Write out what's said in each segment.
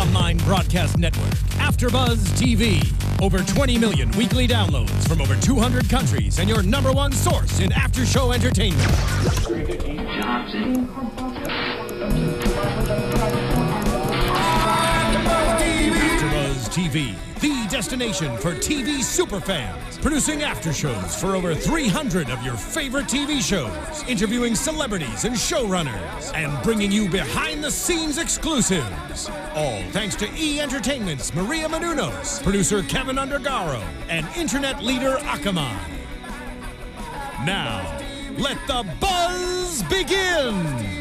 online broadcast network, AFTERBUZZ TV. Over 20 million weekly downloads from over 200 countries and your #1 source in after-show entertainment. AFTERBUZZ TV, the destination for TV superfans. Producing after-shows for over 300 of your favorite TV shows. Interviewing celebrities and showrunners. And bringing you behind-the-scenes exclusives. All thanks to E! Entertainment's Maria Menounos, producer Kevin Undergaro, and internet leader Akamai. Now, let the buzz begin!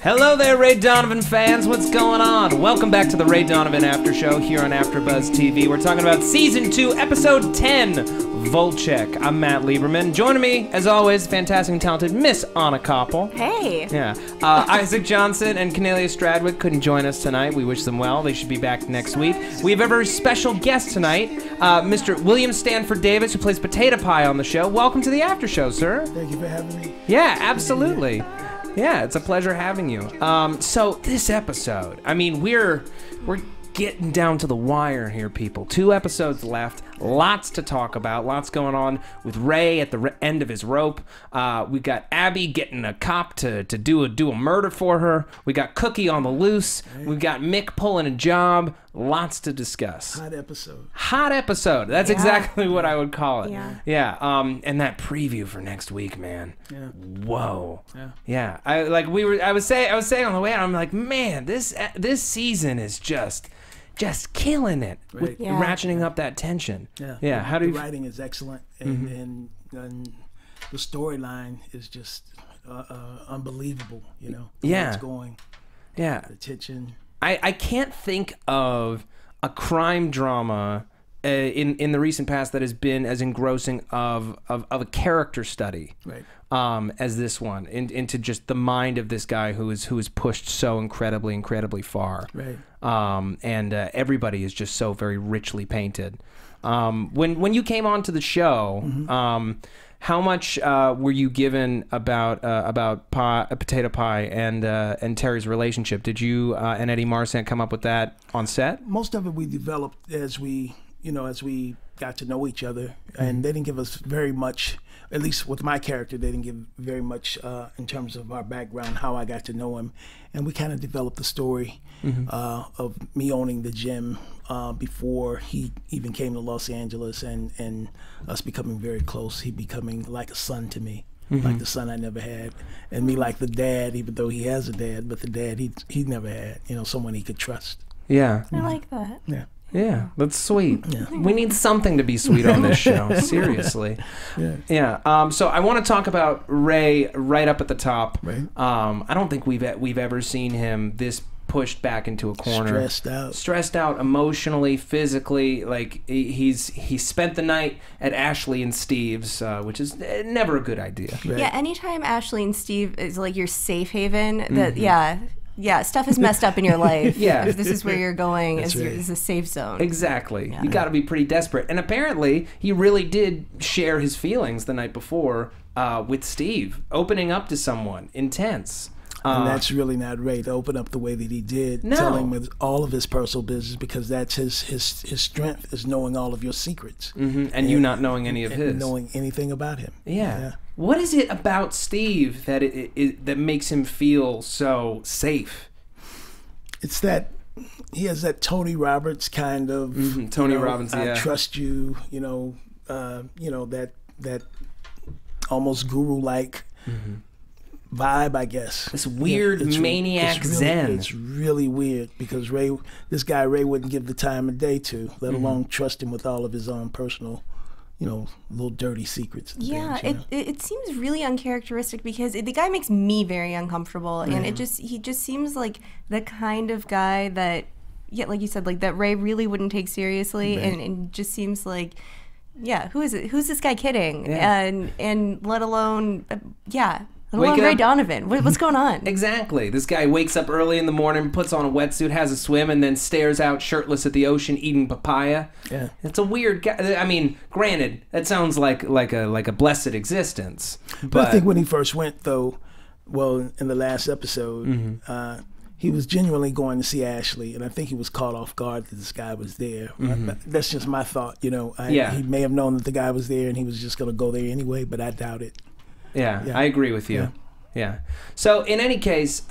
Hello there, Ray Donovan fans. What's going on? Welcome back to the Ray Donovan After Show here on AFTERBUZZ TV. We're talking about Season 2, Episode 10, Volcheck. I'm Matt Lieberman. Joining me, as always, fantastic and talented Miss Anna Koppel. Hey. Yeah. Isaac Johnson and Cornelia Stradwick couldn't join us tonight. We wish them well. They should be back next week. We have a very special guest tonight, Mr. William Stanford Davis, who plays Potato Pie on the show. Welcome to the After Show, sir. Thank you for having me. Yeah, absolutely. Yeah, it's a pleasure having you. So this episode, I mean, we're getting down to the wire here, people. 2 episodes left, lots to talk about, lots going on with Ray at the end of his rope. We got Abby getting a cop to do a murder for her. We got Cookie on the loose. We got Mick pulling a job. Lots to discuss. Hot episode. Hot episode. That's exactly what I would call it. Yeah. Yeah. And that preview for next week, man. Yeah. Whoa. Yeah. Yeah. I was saying on the way out, I'm like, man, this season is just killing it with ratcheting up that tension. Yeah. Yeah. How do you? The writing is excellent, and the storyline is just unbelievable. You know. Yeah. Where it's going. Yeah. The tension. I can't think of a crime drama in the recent past that has been as engrossing of a character study, right, as this one, into just the mind of this guy who is pushed so incredibly far, right, and everybody is just so very richly painted. When you came onto the show, how much were you given about Potato Pie and Terry's relationship? Did you and Eddie Marsan come up with that on set? Most of it we developed as we got to know each other, and they didn't give us very much. At least with my character, they didn't give very much in terms of our background, how I got to know him, and we kind of developed the story of me owning the gym before he even came to Los Angeles, and us becoming very close. He becoming like a son to me, like the son I never had, and me like the dad, even though he has a dad, but the dad he never had. You know, someone he could trust. Yeah, I like that. Yeah. Yeah, that's sweet. Yeah. We need something to be sweet on this show, seriously. Yeah. So I want to talk about Ray right up at the top. Right. I don't think we've ever seen him this pushed back into a corner. Stressed out emotionally, physically. Like he spent the night at Ashley and Steve's, which is never a good idea. Right. Yeah, anytime Ashley and Steve is like your safe haven, yeah, stuff is messed up in your life. Yeah. If this is where you're going, That's right. is a safe zone. Exactly. Yeah. You got to be pretty desperate. And apparently, he really did share his feelings the night before with Steve, opening up to someone intense. And that's really not Ray to open up the way that he did, telling him all of his personal business, because that's his strength, is knowing all of your secrets. And you not knowing any of his. Knowing anything about him. Yeah. What is it about Steve that that makes him feel so safe? It's that he has that Tony Roberts kind of Tony Robbins. I trust you. That almost guru-like vibe, I guess. This weird maniac zen. It's really weird, because this guy Ray wouldn't give the time of day to, let alone trust him with all of his own personal, little dirty secrets. Yeah, it seems really uncharacteristic, because the guy makes me very uncomfortable, and he just seems like the kind of guy that, like you said, like that Ray really wouldn't take seriously, and just seems like, who is it? Who's this guy kidding? And let alone, Ray Donovan. What's going on? Exactly. This guy wakes up early in the morning, puts on a wetsuit, has a swim, and then stares out shirtless at the ocean eating papaya. Yeah, it's a weird guy. I mean, granted, that sounds like a blessed existence. But I think when he first went, though, well, in the last episode, he was genuinely going to see Ashley, and I think he was caught off guard that this guy was there. That's just my thought, you know. He may have known that the guy was there, and he was just going to go there anyway, but I doubt it. Yeah, I agree with you. Yeah. So in any case,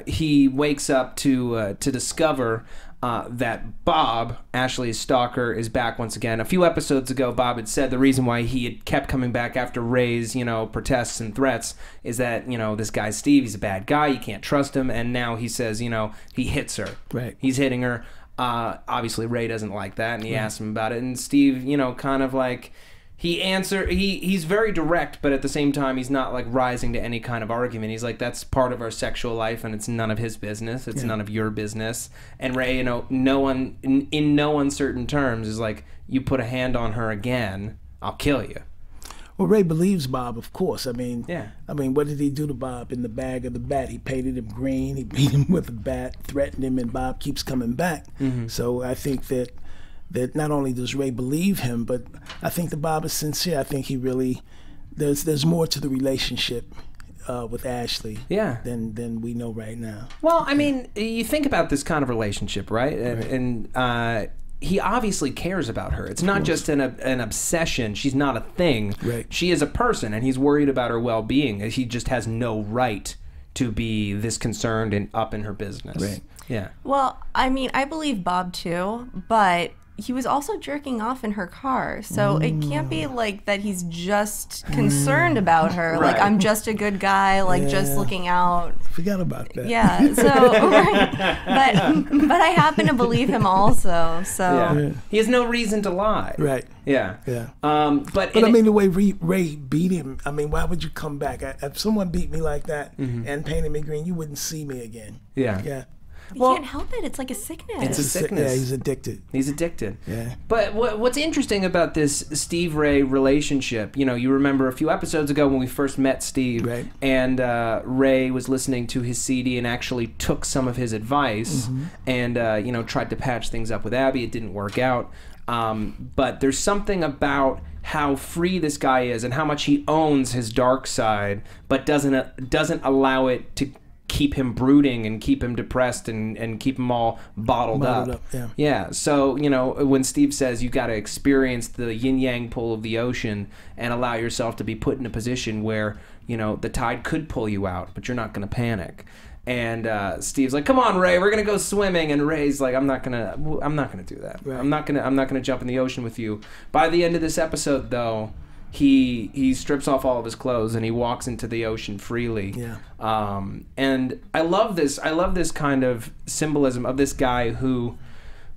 he wakes up to discover that Bob, Ashley's stalker, is back once again. A few episodes ago, Bob had said the reason why he had kept coming back after Ray's, protests and threats is that, this guy Steve, he's a bad guy, you can't trust him, and now he says, he hits her. Right. He's hitting her. Obviously, Ray doesn't like that, and he asks him about it, and Steve, kind of like... He's very direct, but at the same time, he's not like rising to any kind of argument. He's like, that's part of our sexual life, and it's none of his business. It's none of your business. And Ray, in no uncertain terms, is like, you put a hand on her again, I'll kill you. Well, Ray believes Bob, of course. I mean, what did he do to Bob in the bag of the bat? He painted him green. He beat him with a bat, threatened him, and Bob keeps coming back. So I think that not only does Ray believe him, but I think that Bob is sincere. I think he really, there's more to the relationship with Ashley than we know right now. Well, I mean, you think about this kind of relationship, right? And he obviously cares about her. It's not just an obsession. She's not a thing. Right. She is a person, and he's worried about her well-being. He just has no right to be this concerned and up in her business. Right. Yeah. Well, I mean, I believe Bob too, but he was also jerking off in her car, so it can't be like that he's just concerned about her. Right. Like, I'm just a good guy, like just looking out. Forgot about that. Yeah, so but I happen to believe him also. So he has no reason to lie. Right. Yeah. Yeah. But I mean, the way Ray beat him, I mean, why would you come back? If someone beat me like that and painted me green, you wouldn't see me again. Yeah. Yeah. You can't help it. It's like a sickness. It's a sickness. Yeah, he's addicted. He's addicted. Yeah. But what's interesting about this Steve-Ray relationship, you remember a few episodes ago when we first met Steve, right. and Ray was listening to his CD and actually took some of his advice and, tried to patch things up with Abby. It didn't work out. But there's something about how free this guy is and how much he owns his dark side, but doesn't allow it to keep him brooding and keep him depressed and keep him all bottled up. Yeah. So, when Steve says you got to experience the yin-yang pull of the ocean and allow yourself to be put in a position where, the tide could pull you out, but you're not going to panic. And Steve's like, "Come on, Ray, we're gonna go swimming." And Ray's like, "I'm not gonna do that. Right. I'm not gonna jump in the ocean with you." By the end of this episode, though, he strips off all of his clothes and he walks into the ocean freely. Yeah. And I love this. I love this kind of symbolism of this guy who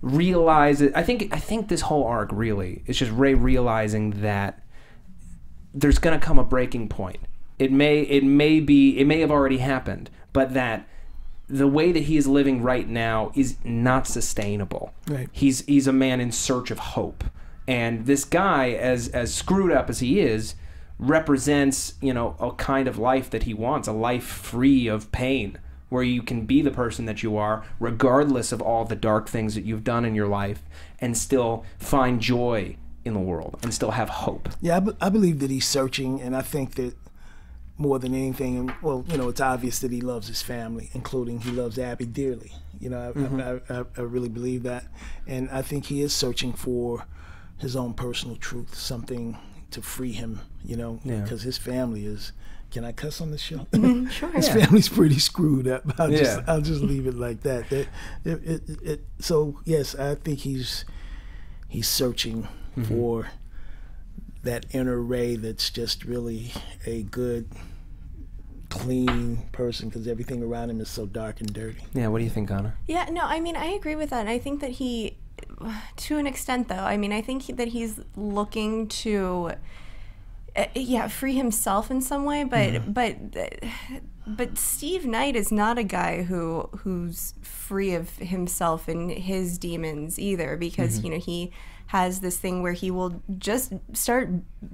realizes. I think this whole arc really is just Ray realizing that there's gonna come a breaking point. It may have already happened, but that the way that he is living right now is not sustainable. Right. He's a man in search of hope. And this guy, as screwed up as he is, represents, a kind of life that he wants, a life free of pain, where you can be the person that you are, regardless of all the dark things that you've done in your life, and still find joy in the world, and still have hope. Yeah, I believe that he's searching, and I think that more than anything, well, it's obvious that he loves his family, including he loves Abby dearly. I really believe that. And I think he is searching for his own personal truth, something to free him, because his family is, can I cuss on the show? Sure. His family's pretty screwed up. I'll just leave it like that. So yes, I think he's searching for that inner Ray that's just really a good, clean person, because everything around him is so dark and dirty. Yeah, what do you think, Anna? Yeah, no, I mean, I agree with that. I think that he, to an extent, though, I mean, I think that he's looking to, free himself in some way, but Steve Knight is not a guy who's free of himself and his demons either, because, he has this thing where he will just start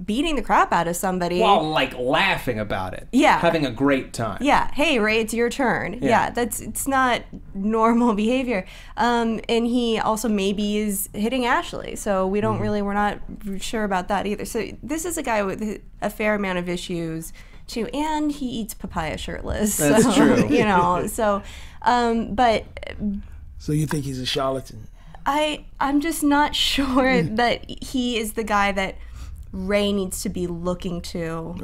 beating the crap out of somebody. While, laughing about it. Yeah. Having a great time. Yeah. Hey, Ray, it's your turn. Yeah, it's not normal behavior. And he also maybe is hitting Ashley, so we're not sure about that either. So this is a guy with a fair amount of issues, too, and he eats papaya shirtless. That's so, true. You know, so, but. So you think he's a charlatan? I'm just not sure that he is the guy that Ray needs to be looking to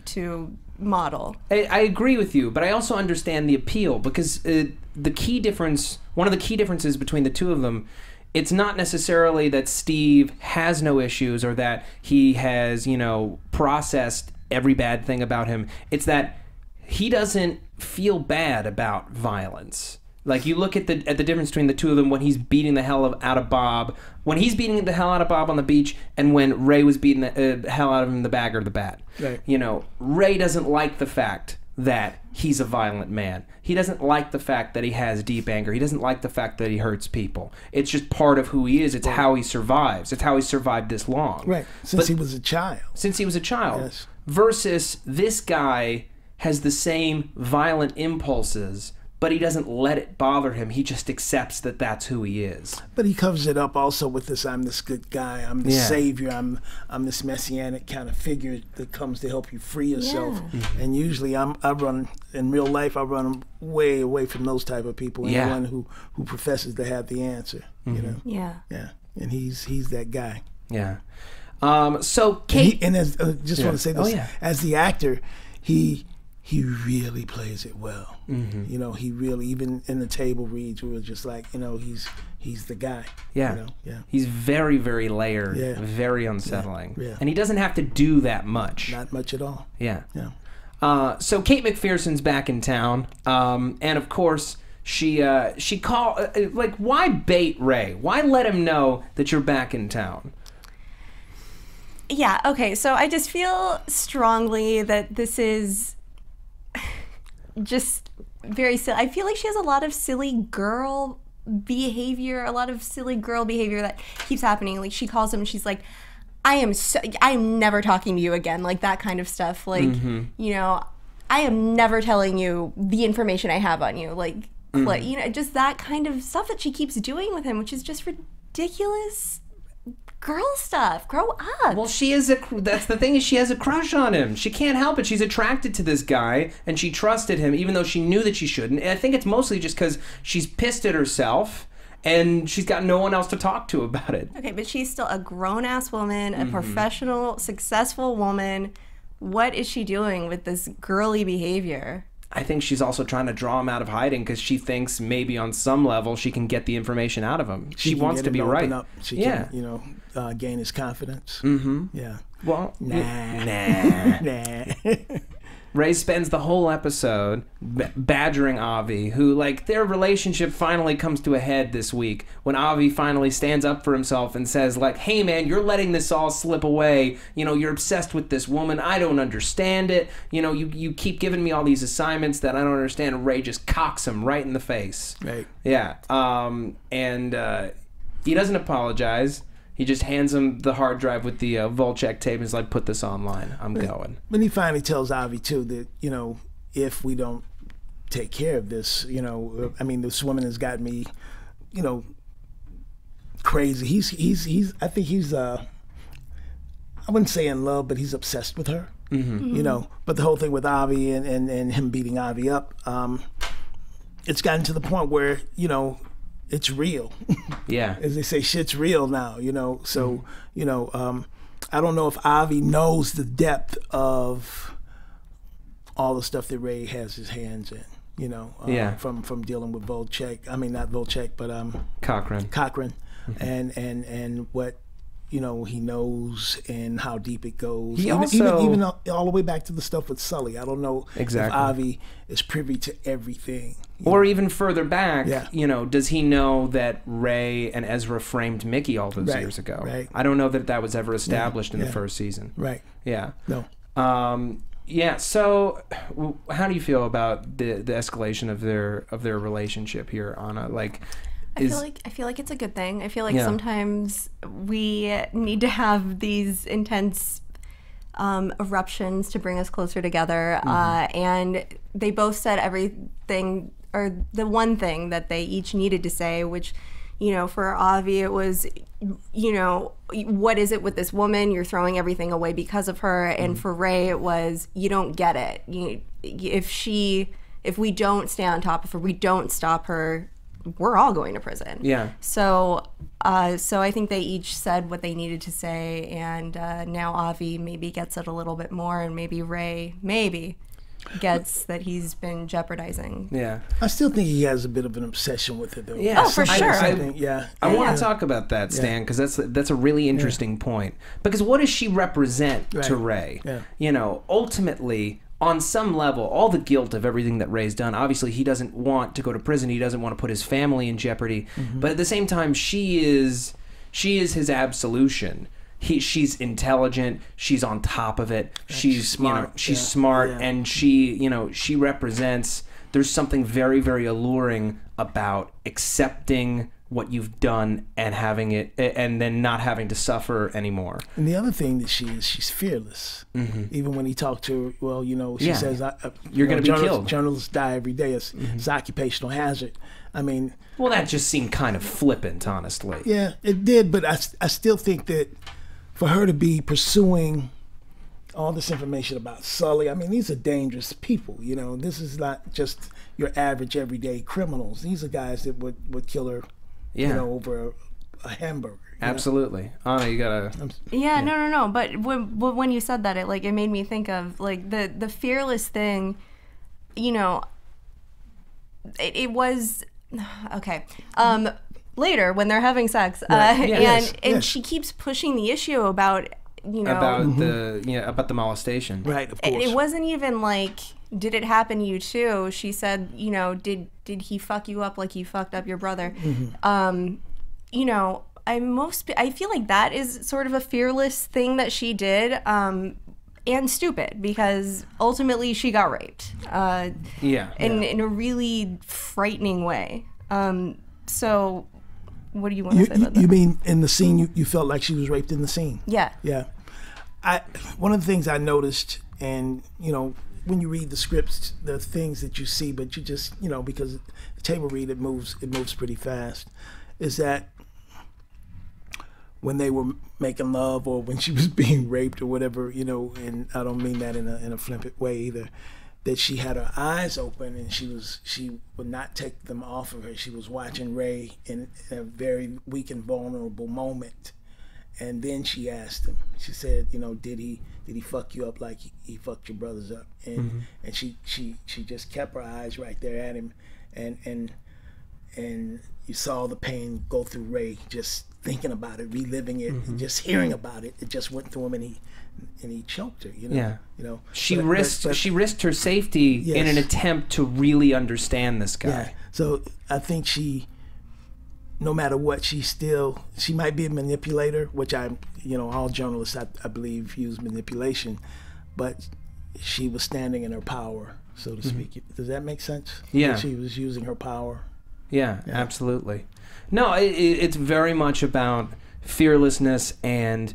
to model. I agree with you, but I also understand the appeal because the key difference, one of the key differences between the two of them, it's not necessarily that Steve has no issues or that he has, you know, processed every bad thing about him. It's that he doesn't feel bad about violence. Like, you look at the difference between the two of them when he's beating the hell out of Bob, when he's beating the hell out of Bob on the beach, and when Ray was beating the hell out of him in the bag or the bat. Right. You know, Ray doesn't like the fact that he's a violent man. He doesn't like the fact that he has deep anger. He doesn't like the fact that he hurts people. It's just part of who he is. It's how he survives. It's how he survived this long. Right. Since he was a child. Since he was a child. Yes. Versus this guy has the same violent impulses, but he doesn't let it bother him. He just accepts that that's who he is. But he covers it up also with this, I'm this good guy, I'm the savior, I'm this messianic kind of figure that comes to help you free yourself. Yeah. And usually I run, in real life, I run way away from those type of people. Anyone who professes to have the answer, you know? Yeah. Yeah. And he's that guy. Yeah. So Kate... And as, just want to say this, Oh, yeah. as the actor, he really plays it well. You know, he really, even in the table reads, we were just like, you know, he's the guy. Yeah. You know? Yeah. He's very, very layered, Yeah. very unsettling. Yeah. And he doesn't have to do that much. Not much at all. Yeah. Yeah. So Kate McPherson's back in town. And of course, she called, like, why bait Ray? Why let him know that you're back in town? Yeah, okay, so I just feel strongly that this is just very silly. I feel like she has a lot of silly girl behavior, that keeps happening. Like, she calls him and she's like, I am never talking to you again, like that kind of stuff. Like, you know, I am never telling you the information I have on you. Like, you know, just that kind of stuff that she keeps doing with him, which is just ridiculous girl stuff. Grow up. Well, that's the thing, is she has a crush on him. She can't help it. She's attracted to this guy, and she trusted him, even though she knew that she shouldn't. And I think it's mostly just because she's pissed at herself, and she's got no one else to talk to about it. Okay, but she's still a grown-ass woman, a professional, successful woman. What is she doing with this girly behavior? I think she's also trying to draw him out of hiding because she thinks maybe on some level she can get the information out of him. She wants to be right. She can, you know, gain his confidence. Yeah. Well, Nah. Ray spends the whole episode badgering Avi, who, like, their relationship finally comes to a head this week when Avi finally stands up for himself and says, like, hey, man, you're letting this all slip away. You know, you're obsessed with this woman. I don't understand it. You know, you keep giving me all these assignments that I don't understand. And Ray just cocks him right in the face. Right. Yeah. And he doesn't apologize. He just hands him the hard drive with the Volcheck tape and is like, put this online. I'm going. But he finally tells Avi, too, that, you know, if we don't take care of this, you know, I mean, this woman has got me, you know, crazy. He's I think he's, I wouldn't say in love, but he's obsessed with her, you know. But the whole thing with Avi and him beating Avi up, it's gotten to the point where, you know, it's real. Yeah. As they say, shit's real now, you know. So, you know, I don't know if Avi knows the depth of all the stuff that Ray has his hands in, you know. From dealing with Volcheck. I mean, not Volcheck, but Cochran. And what, you know, he knows and how deep it goes. He even all the way back to the stuff with Sully. I don't know exactly if Avi is privy to everything. Or even further back, you know, does he know that Ray and Ezra framed Mickey all those years ago? Right. I don't know that was ever established in the first season. Right. Yeah. No. Yeah. So, how do you feel about the escalation of their relationship here, Anna? Like, I feel like it's a good thing. I feel like sometimes we need to have these intense eruptions to bring us closer together. And they both said everything, or the one thing that they each needed to say, which, You know, for Avi, it was, you know, what is it with this woman? You're throwing everything away because of her. And for Ray, it was, you don't get it. If we don't stay on top of her, we don't stop her, we're all going to prison. Yeah. So I think they each said what they needed to say, and now Avi maybe gets it a little bit more, and maybe Ray gets that he's been jeopardizing. Yeah. I still think he has a bit of an obsession with it, though. Yeah. Oh, for sure. I want to talk about that, Stan, because that's a really interesting point. Because what does she represent to Ray? Yeah. You know, ultimately, on some level, all the guilt of everything that Ray's done, obviously he doesn't want to go to prison, he doesn't want to put his family in jeopardy, but at the same time, she is his absolution. She's intelligent, she's on top of it, she's smart, you know, she's smart, and she represents, there's something very, very alluring about accepting what you've done and having it, and then not having to suffer anymore. And the other thing that she's fearless. Even when he talked to her, well, you know, she says, you're going to be killed. Journalists die every day. It's occupational hazard. I mean, well, that just seemed kind of flippant, honestly. Yeah, it did, but I still think that for her to be pursuing all this information about Sully, I mean, these are dangerous people. You know, this is not just your average everyday criminals. These are guys that would kill her, you know, over a hamburger. Absolutely. Anna, you gotta. Yeah, no. But when you said that, it made me think of like the fearless thing. You know, it was okay. Later when they're having sex, and she keeps pushing the issue about, you know, about the molestation. Right, of course. It wasn't even like, did it happen to you too? She said, you know, did he fuck you up like he fucked up your brother? You know, I feel like that is sort of a fearless thing that she did, and stupid, because ultimately she got raped. In a really frightening way. So what do you want to say about that? You mean in the scene, you felt like she was raped in the scene? Yeah. Yeah. One of the things I noticed, and, you know, when you read the scripts, the things that you see, but you just, you know, because the table read, it moves pretty fast, is that when they were making love, or when she was being raped or whatever, you know, and I don't mean that in a flippant way either, that she had her eyes open and she would not take them off of her. She was watching Ray in a very weak and vulnerable moment. And then she asked him, she said, you know, did he fuck you up like he fucked your brothers up? And and she just kept her eyes right there at him, and you saw the pain go through Ray, just thinking about it, reliving it, and just hearing about it. It just went through him, and he choked her. You know. Yeah. You know. She risked her safety in an attempt to really understand this guy. Yeah. So I think no matter what, she might be a manipulator, which all journalists I believe use manipulation, but she was standing in her power, so to speak. Does that make sense? Yeah. She was using her power. Yeah, absolutely. No, it's very much about fearlessness and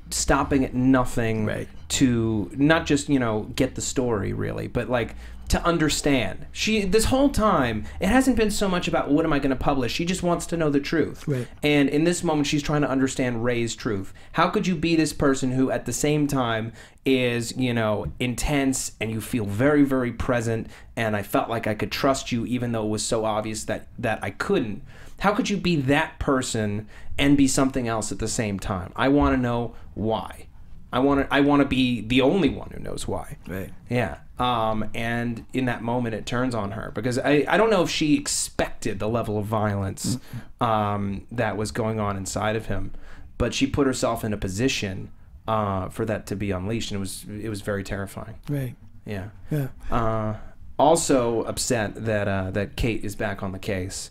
stopping at nothing to not just, you know, get the story really, but like to understand. This whole time, it hasn't been so much about what am I going to publish. She just wants to know the truth. Right. And in this moment, she's trying to understand Ray's truth. How could you be this person who at the same time is, you know, intense and you feel very, very present, and I felt like I could trust you even though it was so obvious that I couldn't. How could you be that person and be something else at the same time? I want to know why. I want to be the only one who knows why. Right. Yeah. And in that moment, it turns on her because I don't know if she expected the level of violence that was going on inside of him, but she put herself in a position for that to be unleashed, and it was very terrifying. Right. Yeah. Yeah. Also upset that Kate is back on the case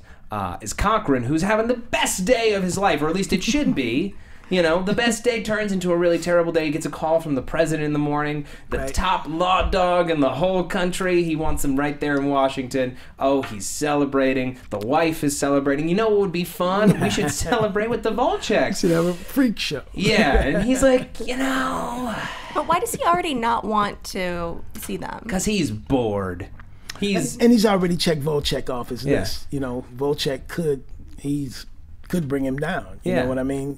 is Cochran, who's having the best day of his life, or at least it should be. You know, the best day turns into a really terrible day. He gets a call from the president in the morning, the top law dog in the whole country. He wants him right there in Washington. Oh, he's celebrating. The wife is celebrating. You know what would be fun? We should celebrate with the Volchecks. Should have a freak show. Yeah, and he's like, you know. But why does he already not want to see them? Because he's bored. And he's already checked Volcheck off his list. You know, Volcheck he's could bring him down. You Yeah. know what I mean?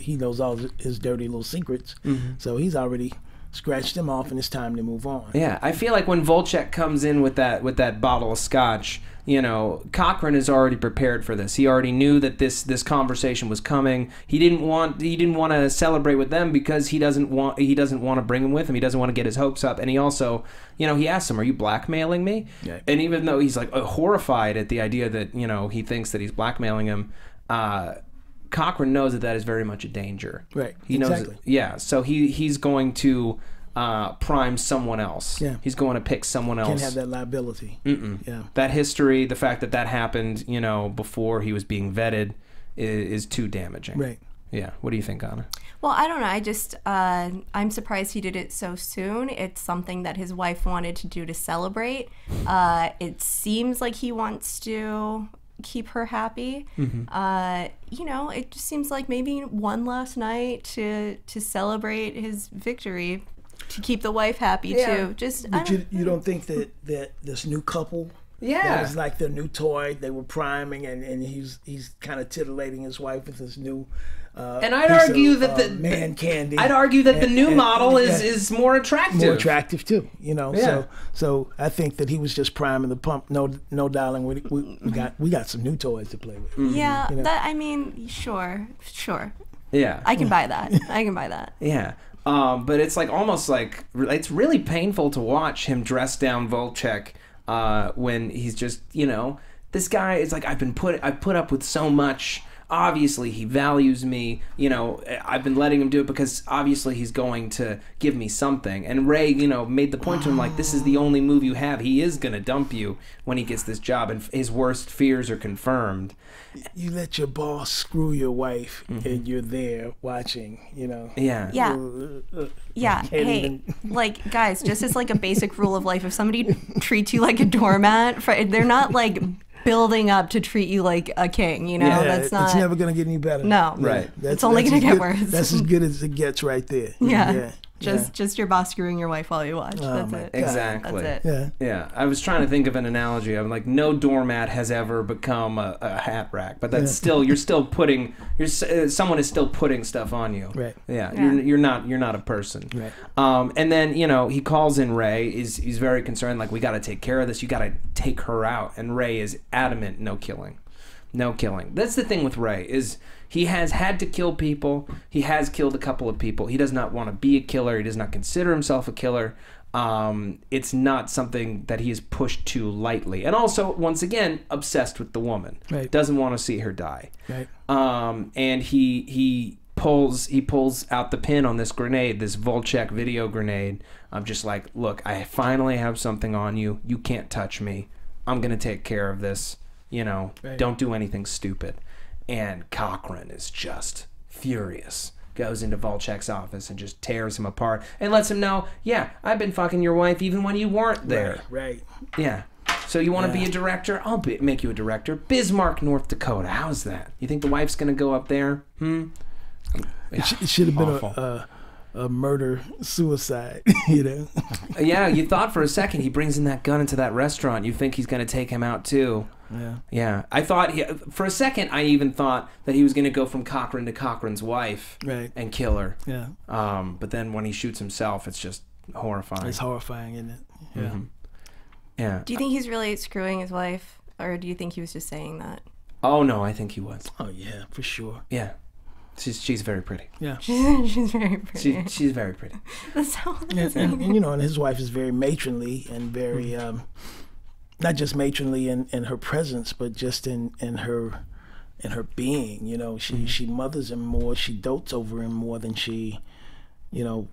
He knows all his dirty little secrets, so he's already scratched him off, and it's time to move on. Yeah, I feel like when Volcheck comes in with that bottle of scotch, you know, Cochran is already prepared for this. He already knew that this conversation was coming. He didn't want to celebrate with them because he doesn't want to bring him with him. He doesn't want to get his hopes up. And he also, you know, he asks him, "Are you blackmailing me?" Yeah. And even though he's like horrified at the idea that, you know, he thinks that he's blackmailing him, Cochran knows that is very much a danger. Right. He knows. Exactly. Yeah. So he's going to prime someone else. Yeah. He's going to pick someone else. Can't have that liability. Yeah. That history, the fact that happened, you know, before he was being vetted, is too damaging. Right. Yeah. What do you think, Anna? Well, I don't know. I just, I'm surprised he did it so soon. It's something that his wife wanted to do to celebrate. It seems like he wants to keep her happy. You know, it just seems like maybe one last night to celebrate his victory, to keep the wife happy too. But you don't think that this new couple, that was like their new toy, they were priming, and he's kind of titillating his wife with this new and I'd argue that the man candy. I'd argue that the new model is more attractive. More attractive too, you know. Yeah. So I think that he was just priming the pump. No, darling, we got some new toys to play with. Yeah, you know? that, I mean, sure. Yeah. I can buy that. I can buy that. Yeah. But it's like almost like it's really painful to watch him dress down Volcheck when he's just, you know, this guy is like, I've put up with so much. Obviously he values me, you know, I've been letting him do it because obviously he's going to give me something. And Ray, you know, made the point to him, like, this is the only move you have. He is going to dump you when he gets this job, and his worst fears are confirmed. You let your boss screw your wife, and you're there watching, you know. Yeah. Yeah. Hey, like, guys, just as like a basic rule of life, if somebody treats you like a doormat, they're not like building up to treat you like a king, you know. That's not. It's never gonna get any better. No, right. It's only gonna get worse. That's as good as it gets, right there. Yeah. Just your boss screwing your wife while you watch. That's it. Exactly. That's it. Yeah. I was trying to think of an analogy. I'm like, no doormat has ever become a hat rack, but that's still someone is still putting stuff on you. Right. Yeah. You're not a person. Right. And then, you know, he calls in Ray. He's very concerned. Like, we got to take care of this. You got to take her out. And Ray is adamant. No killing. That's the thing with Ray is. He has had to kill people. He has killed a couple of people. He does not want to be a killer. He does not consider himself a killer. It's not something that he is pushed to lightly. And also, once again, obsessed with the woman. Right. Doesn't want to see her die. Right. And he pulls out the pin on this grenade, this Volcheck video grenade. I'm just like, look, I finally have something on you. You can't touch me. I'm going to take care of this. You know, don't do anything stupid. And Cochran is just furious. Goes into Volcheck's office and just tears him apart and lets him know, yeah, I've been fucking your wife even when you weren't there. Right. Yeah. So you want to be a director? I'll make you a director. Bismarck, North Dakota. How's that? You think the wife's going to go up there? Yeah, it should have been a murder-suicide, you know? Yeah, you thought for a second he brings in that gun into that restaurant. You think he's going to take him out too. Yeah. I thought, for a second, I even thought that he was going to go from Cochran to Cochran's wife and kill her. Yeah. But then when he shoots himself, it's just horrifying. It's horrifying, isn't it? Yeah. Yeah. Do you think he's really screwing his wife, or do you think he was just saying that? Oh, no, I think he was. Oh, yeah, for sure. Yeah. She's very pretty. Yeah. She's very pretty. She's very pretty. That's so and you know, and his wife is very matronly and very not just matronly in her presence, but just in her being. You know, she mothers him more, she dotes over him more than she, you know,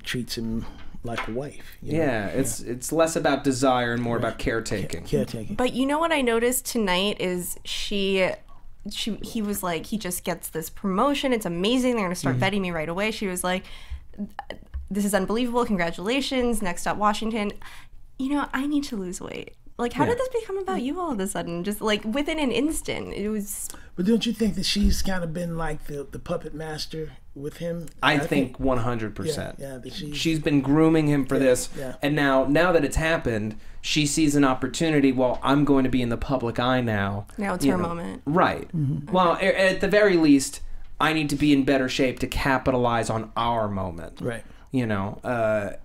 treats him like a wife. Yeah, it's less about desire and more about caretaking. But you know what I noticed tonight is he was like, he just gets this promotion. It's amazing. They're going to start vetting me right away. She was like, this is unbelievable. Congratulations. Next up, Washington. You know, I need to lose weight. Like, how did this become about you all of a sudden? Just like within an instant, it was. But don't you think that she's kind of been like the puppet master with him. I think 100%. Yeah, she's been grooming him for this, and now that it's happened, she sees an opportunity. Well, I'm going to be in the public eye now. Now it's her moment. Right. Well, at the very least, I need to be in better shape to capitalize on our moment. Right. You know,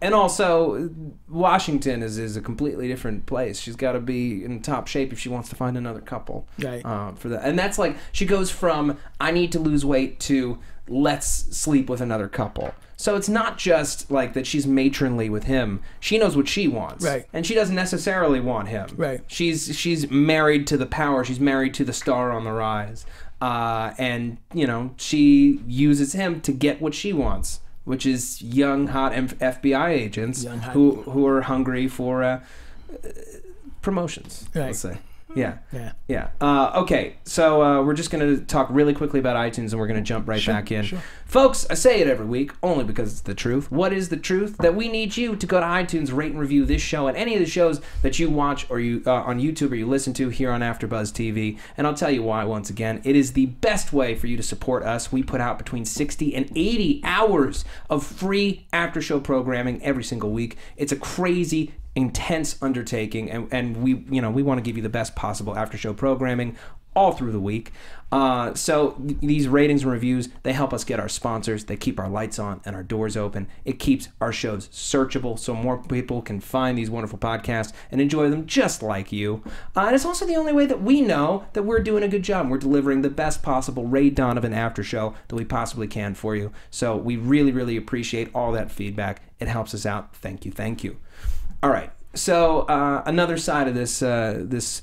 and also Washington is a completely different place. She's got to be in top shape if she wants to find another couple. Right. For that, and that's like she goes from I need to lose weight to let's sleep with another couple. So it's not just like that she's matronly with him. She knows what she wants. Right. And she doesn't necessarily want him. Right. She's married to the power. She's married to the star on the rise. And you know, she uses him to get what she wants, which is young, hot FBI agents who are hungry for promotions, let's say. Yeah. Okay, so we're just going to talk really quickly about iTunes, and we're going to jump right back in. Sure. Folks, I say it every week, only because it's the truth. What is the truth? That we need you to go to iTunes, rate and review this show and any of the shows that you watch or you on YouTube or you listen to here on AfterBuzz TV. And I'll tell you why once again. It is the best way for you to support us. We put out between 60 and 80 hours of free after-show programming every single week. It's a crazy, intense undertaking, and we want to give you the best possible after-show programming all through the week. So these ratings and reviews, they help us get our sponsors. They keep our lights on and our doors open. It keeps our shows searchable so more people can find these wonderful podcasts and enjoy them just like you. And it's also the only way that we know that we're doing a good job. We're delivering the best possible Ray Donovan after show that we possibly can for you. So we really, really appreciate all that feedback. It helps us out. Thank you. Thank you. All right. So another side of this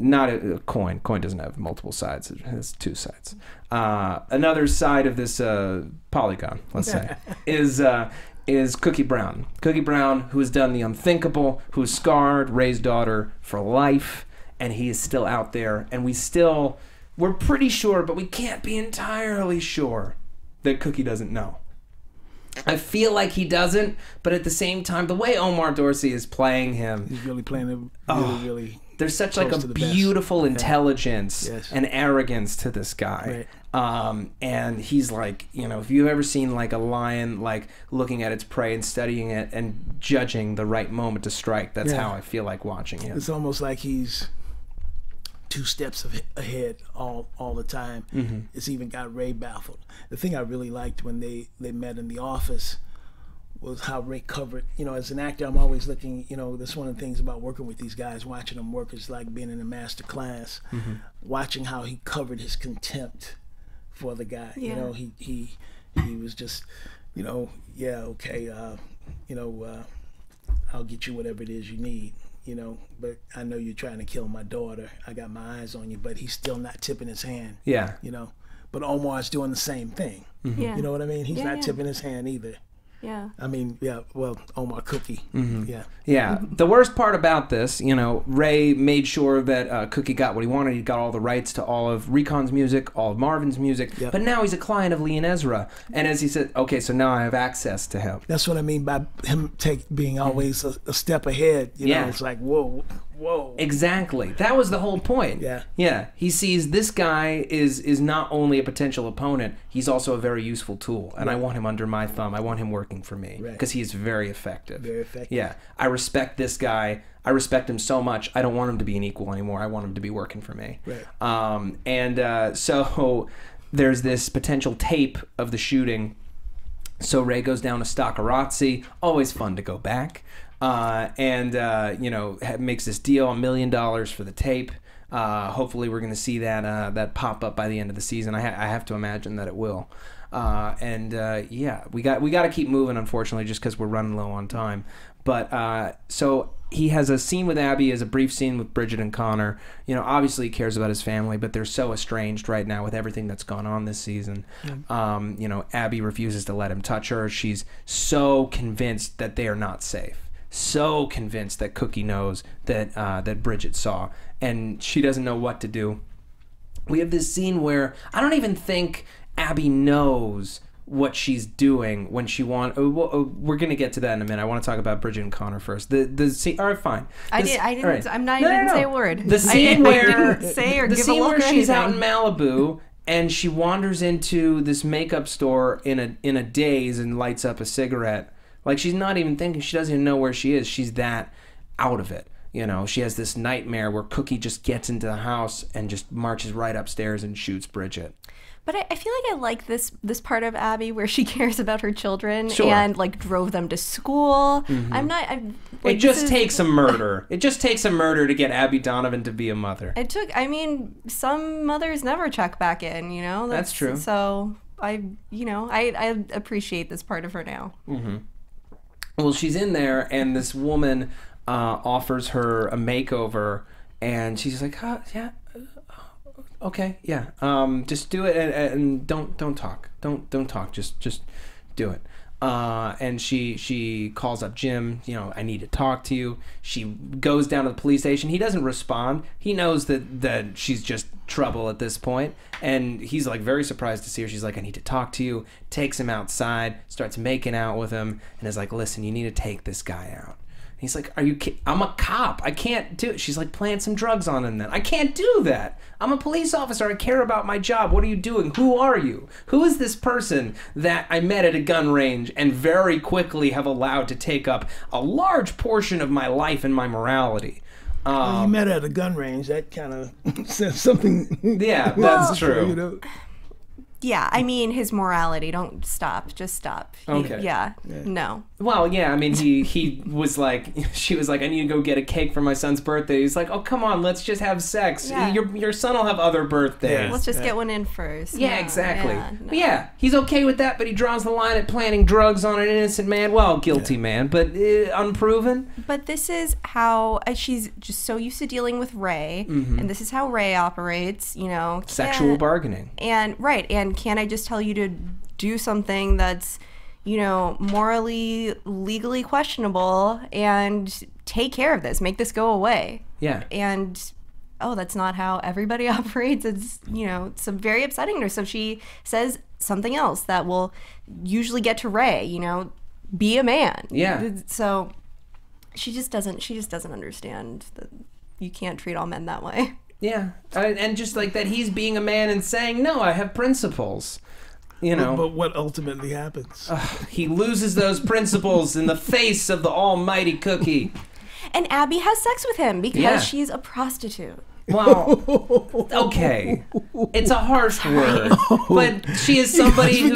not a coin. Coin doesn't have multiple sides. It has two sides. Another side of this polygon, let's say, is Cookie Brown. Cookie Brown, who has done the unthinkable, who has scarred Ray's daughter for life, and he is still out there. And we're pretty sure, but we can't be entirely sure that Cookie doesn't know. I feel like he doesn't, but at the same time, the way Omar Dorsey is playing him, he's really playing him really. There's such like a beautiful intelligence and arrogance to this guy. Right. And he's like, you know, if you've ever seen like a lion like looking at its prey and studying it and judging the right moment to strike, that's how I feel like watching him. It's almost like he's 2 steps ahead all the time. Mm-hmm. It's even got Ray baffled. The thing I really liked when they met in the office was how Ray covered, you know, as an actor, I'm always looking, you know, that's one of the things about working with these guys, watching them work is like being in a master class, watching how he covered his contempt for the guy. You know, he was just, you know, I'll get you whatever it is you need, you know, but I know you're trying to kill my daughter. I got my eyes on you, but he's still not tipping his hand. Yeah. You know, but Omar's doing the same thing. Mm-hmm. You know what I mean? He's not tipping his hand either. Yeah. I mean, Omar Cookie. Mm-hmm. Yeah. The worst part about this, you know, Ray made sure that Cookie got what he wanted. He got all the rights to all of Recon's music, all of Marvin's music. Yep. But now he's a client of Lee and Ezra. And as he said, okay, so now I have access to him. That's what I mean by him being always a step ahead. You know, it's like, whoa. Exactly. That was the whole point. Yeah. He sees this guy is not only a potential opponent, he's also a very useful tool. And I want him under my thumb. I want him working for me. Because he is very effective. Very effective. Yeah. I respect this guy. I respect him so much. I don't want him to be an equal anymore. I want him to be working for me. Right. So there's this potential tape of the shooting. So Ray goes down to Stockerazzi. Always fun to go back. You know, makes this deal, $1 million for the tape. Hopefully we're going to see that pop up by the end of the season. I have to imagine that it will. We got to keep moving, unfortunately, just because we're running low on time. But so he has a scene with Abby, as a brief scene with Bridget and Connor. You know, obviously he cares about his family, but they're so estranged right now with everything that's gone on this season. You know, Abby refuses to let him touch her. She's so convinced that they are not safe. So convinced that Cookie knows that Bridget saw, and she doesn't know what to do. We have this scene where I don't even think Abby knows what she's doing when she we're gonna get to that in a minute. I want to talk about Bridget and Connor first. The scene. All right, fine. I didn't. Right. I'm not. I didn't say a word. The scene where say or the give scene a look where she's anything. out in Malibu. and she wanders into this makeup store in a daze and lights up a cigarette. Like, she's not even thinking. She doesn't even know where she is. She's that out of it. You know, she has this nightmare where Cookie just gets into the house and just marches right upstairs and shoots Bridget. But I feel like I like this part of Abby where she cares about her children Sure. and like drove them to school. It just takes a murder. It just takes a murder to get Abby Donovan to be a mother. I mean, some mothers never check back in, you know? That's true. So I appreciate this part of her now. Well, she's in there, and this woman offers her a makeover, and she's like, yeah, okay, yeah, just do it, and don't talk, don't talk, just do it. And she calls up Jim. You know, I need to talk to you. She goes down to the police station. He doesn't respond. He knows that she's just trouble at this point, and he's like very surprised to see her. She's like, I need to talk to you. Takes him outside, starts making out with him, and is like, listen, you need to take this guy out. He's like, are you kidding? I'm a cop. I can't do it. She's like, plant some drugs on him then. I can't do that. I'm a police officer. I care about my job. What are you doing? Who are you? Who is this person that I met at a gun range and very quickly have allowed to take up a large portion of my life and my morality? Well, you met at a gun range. That kind of says something. Yeah, that's true. You know? Yeah, I mean, his morality. Don't stop. Just stop. Okay. Yeah. No. Well, yeah, I mean, he was like, she was like, I need to go get a cake for my son's birthday. He's like, oh, come on, let's just have sex. Yeah. Your son will have other birthdays. Let's just get one in first. Yeah, No, exactly. yeah, no. But yeah, he's okay with that, but he draws the line at planting drugs on an innocent man. Well, guilty man, but unproven. But this is how she's just so used to dealing with Ray, and this is how Ray operates, you know. Sexual bargaining. And can't I just tell you to do something that's, you know, morally, legally questionable and take care of this, make this go away. Yeah. And that's not how everybody operates. It's, you know, some very upsetting to her. So she says something else that will usually get to Ray, you know, be a man. Yeah. So she just doesn't understand that you can't treat all men that way. Yeah, and just like that, he's being a man and saying, no, I have principles. You know. But what ultimately happens? He loses those principles in the face of the almighty Cookie. And Abby has sex with him because she's a prostitute. Well, okay, it's a harsh word, but she is somebody who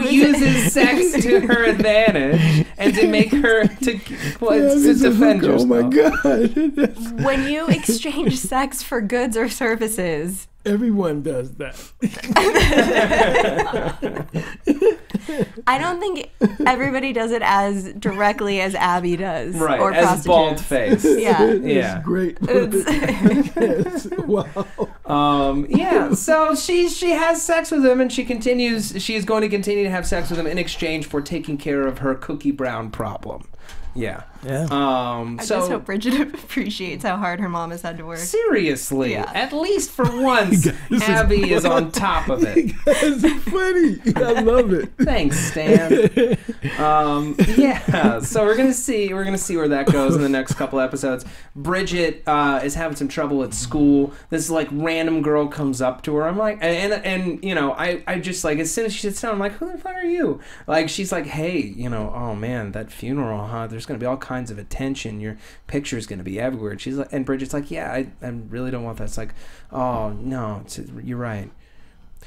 uses sex to her advantage and to make her to defend herself. Oh my God! When you exchange sex for goods or services, everyone does that. I don't think everybody does it as directly as Abby does. Right, or as bald face. Yeah. Yeah. Great. Yes. Wow. Yeah, so she has sex with him, and she is going to continue to have sex with him in exchange for taking care of her Cookie Brown problem. Yeah. Yeah. I just hope Bridget appreciates how hard her mom has had to work. Seriously, at least for once, Abby is on top of it. It's funny. I love it. Thanks, Stan. Yeah. So we're gonna see where that goes in the next couple episodes. Bridget is having some trouble at school. This like random girl comes up to her. I'm like, and you know, I just like as soon as she sits down, I'm like, who the fuck are you? Like she's like, hey, you know, oh man, that funeral, huh? There's gonna be all kinds of attention. Your picture's gonna be everywhere. She's like, and Bridget's like, yeah, I really don't want that. It's like, oh no, you're right.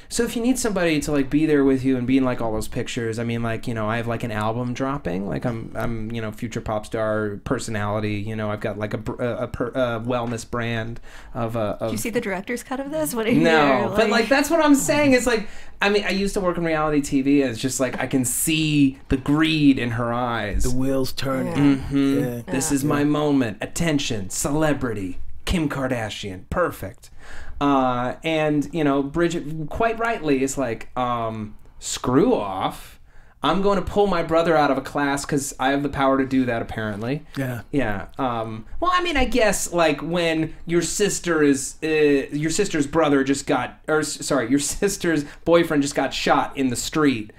So if you need somebody to like be there with you and be in like all those pictures, I mean, like, you know, I have like an album dropping, like I'm you know, future pop star personality, you know, I've got like a wellness brand of Did you see the director's cut of this? What are no, but like that's what I'm saying. It's like, I mean, I used to work in reality TV, and it's just like I can see the greed in her eyes. The wheels turning. Mm-hmm. Yeah. This is my moment. Attention, celebrity, Kim Kardashian, perfect. And you know, Bridget quite rightly is like, screw off. I'm going to pull my brother out of a class because I have the power to do that, apparently. Yeah. Yeah. Well, I mean, I guess like when your sister's brother just got, or sorry, your sister's boyfriend just got shot in the street.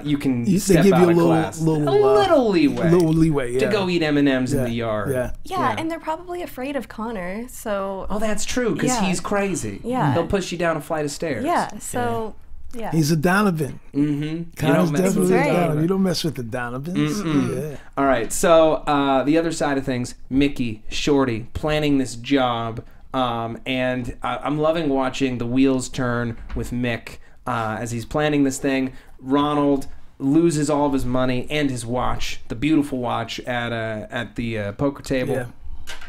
you can They step give out you of class. A little leeway. Yeah. To go eat M&Ms in the yard. Yeah, and they're probably afraid of Connor, so... Oh, that's true, because he's crazy. Yeah. He'll push you down a flight of stairs. Yeah, so... Yeah. He's a Donovan. Mm-hmm. Connor's definitely a right. Donovan. You don't mess with the Donovans. Yeah. All right, so the other side of things, Mickey, Shorty, planning this job, and I'm loving watching the wheels turn with Mick as he's planning this thing. Ronald loses all of his money and his watch, the beautiful watch at the poker table. Yeah.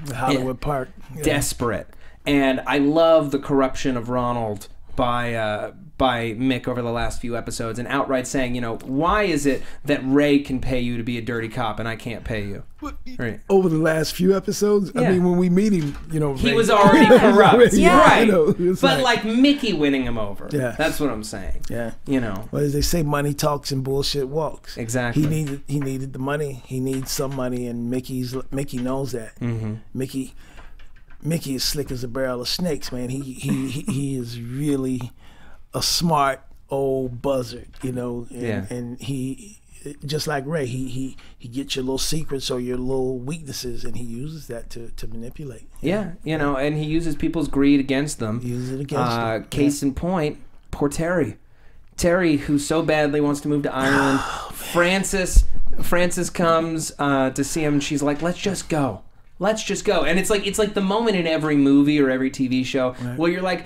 The Hollywood Park. Yeah. Desperate. And I love the corruption of Ronald by Mick over the last few episodes, and outright saying, why is it that Ray can pay you to be a dirty cop and I can't pay you? Right. Over the last few episodes, I mean, when we meet him, he Ray, was already corrupt. Yeah. Right. But like Mickey winning him over. Yeah. That's what I'm saying. Yeah. Well, as they say, money talks and bullshit walks. Exactly. He needed the money. He needs some money, and Mickey knows that. Mm-hmm. Mickey is slick as a barrel of snakes, man. He is really a smart old buzzard, and he, just like Ray, he gets your little secrets or your little weaknesses, and he uses that to manipulate. Yeah, and he uses people's greed against them. Uses it against them. Case in point, poor Terry, who so badly wants to move to Ireland. Frances comes to see him, and she's like, let's just go, and it's like the moment in every movie or every TV show where you're like,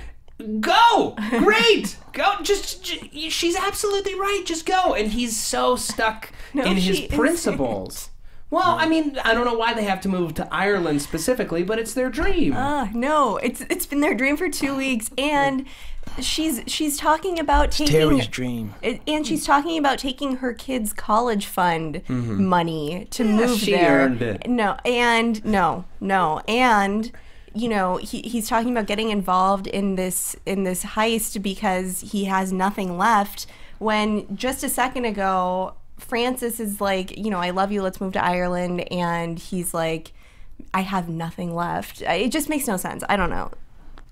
go, great, go, just she's absolutely right, just go, and he's so stuck in his principles. Well, I mean, I don't know why they have to move to Ireland specifically, but it's their dream. No, it's been their dream for 2 weeks, and she's talking about taking Terry's dream, and she's talking about taking her kids' college fund money to move she there. Earned it. And he's talking about getting involved in this heist because he has nothing left, when just a second ago Frances is like, I love you, let's move to Ireland, and he's like, I have nothing left. It just makes no sense. I don't know.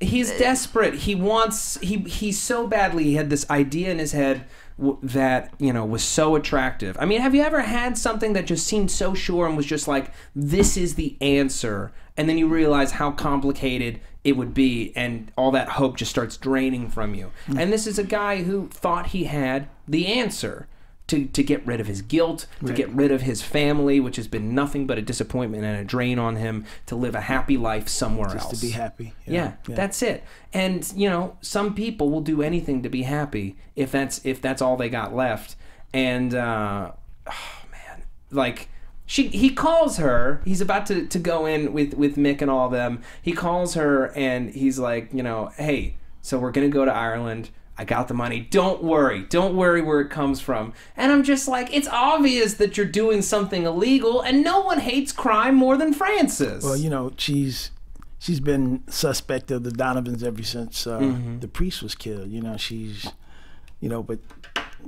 He's desperate. He so badly, he had this idea in his head that was so attractive. I mean, have you ever had something that just seemed so sure and was just like, this is the answer, and then you realize how complicated it would be, and all that hope just starts draining from you? And this is a guy who thought he had the answer to get rid of his guilt, to get rid of his family, which has been nothing but a disappointment and a drain on him, to live a happy life somewhere else. Just to be happy. Yeah, that's it. And some people will do anything to be happy if that's all they got left. And he calls her. He's about to go in with Mick and all of them. He calls her and he's like, hey, so we're gonna go to Ireland. I got the money. Don't worry where it comes from. And I'm just like, it's obvious that you're doing something illegal, and no one hates crime more than Frances. Well, she's been suspect of the Donovans ever since the priest was killed. She's, but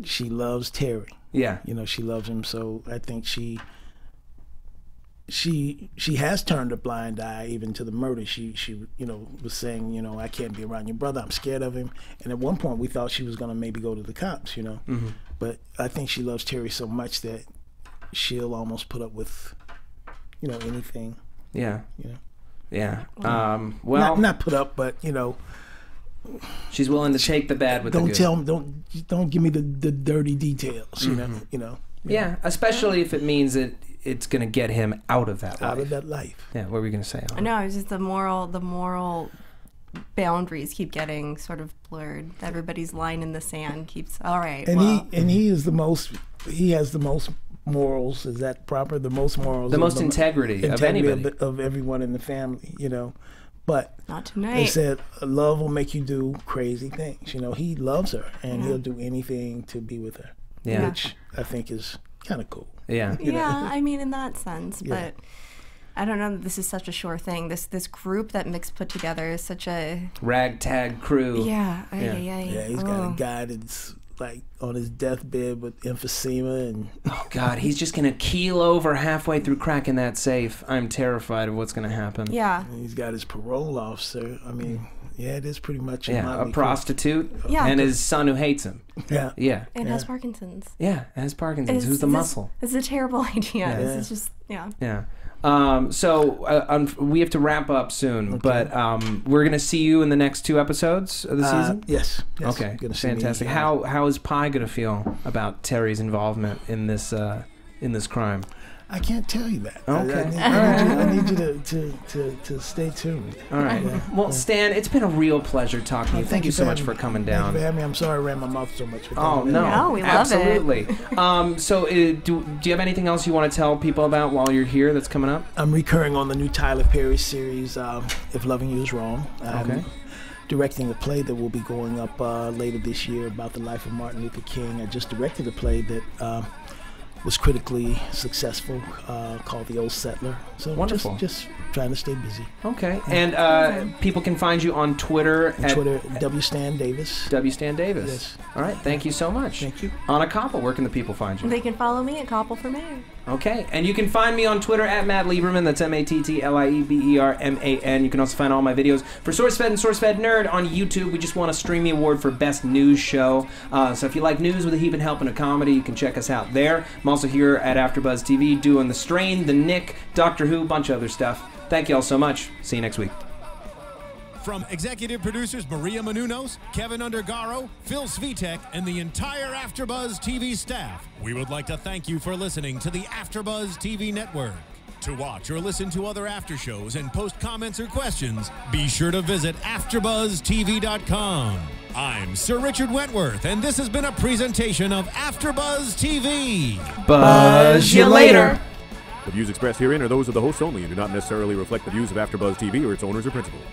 she loves Terry. Yeah. She loves him, so I think she has turned a blind eye even to the murder. She was saying, I can't be around your brother, I'm scared of him. And at one point we thought she was going to maybe go to the cops, But I think she loves Terry so much that she'll almost put up with, anything. Yeah. Yeah. Well, not put up, but she's willing to take the bad with the good. Don't give me the dirty details, you know. Yeah, especially if it means that it's going to get him out of that life. Out of that life. Yeah, what were we going to say? No, it's just the moral boundaries keep getting sort of blurred. Everybody's line in the sand keeps, all right. And he has the most morals, is that proper? The most morals. The most integrity of anybody. Of everyone in the family, But not tonight. They said love will make you do crazy things. He loves her, and he'll do anything to be with her. Yeah. Which I think is kind of cool. Yeah. I mean, in that sense, but I don't know that this is such a sure thing. This group that Mick's put together is such a ragtag crew. Yeah. He's got a guy that's like on his deathbed with emphysema, and oh god, he's just gonna keel over halfway through cracking that safe. I'm terrified of what's gonna happen. Yeah. And he's got his parole officer. I mean, Yeah, it is pretty much. A prostitute. Yeah. And his son who hates him. Yeah. Yeah. And has Parkinson's. Yeah, and has Parkinson's. Who's the muscle? This is a terrible idea. Yeah. This is just, Yeah. So we have to wrap up soon, but we're gonna see you in the next 2 episodes of the season. Yes. Okay. Fantastic. How is Pi gonna feel about Terry's involvement in this crime? I can't tell you that. Okay. I need you to stay tuned. All right. Yeah. Well, Stan, it's been a real pleasure talking to you. Thank you so much for coming down. Thank you for having me. I'm sorry I ran my mouth so much. Oh, no. We love it. Absolutely. So do you have anything else you want to tell people about while you're here that's coming up? I'm recurring on the new Tyler Perry series, If Loving You Is Wrong. Okay. Directing a play that will be going up later this year about the life of Martin Luther King. I just directed a play that was critically successful, called The Old Settler. So wonderful. Just trying to stay busy. Okay. And people can find you on Twitter at Twitter, W Stan Davis. W Stan Davis. Yes. All right. Thank you so much. Thank you. Anna Koppel, where can the people find you? They can follow me at Koppel for Mayor. Okay. And you can find me on Twitter at Matt Lieberman. That's MattLieberman. You can also find all my videos for SourceFed and SourceFed Nerd on YouTube. We just won a Streamy Award for Best News Show. So if you like news with a heaping help and a comedy, you can check us out there. I'm also here at AfterBuzz TV doing The Strain, The Nick, Doctor Who, bunch of other stuff. Thank you all so much. See you next week. From executive producers Maria Menounos, Kevin Undergaro, Phil Svitek, and the entire AfterBuzz TV staff, we would like to thank you for listening to the AfterBuzz TV network. To watch or listen to other after shows and post comments or questions, be sure to visit AfterBuzzTV.com. I'm Sir Richard Wentworth, and this has been a presentation of AfterBuzz TV. Buzz you later. The views expressed herein are those of the hosts only and do not necessarily reflect the views of AfterBuzz TV or its owners or principals.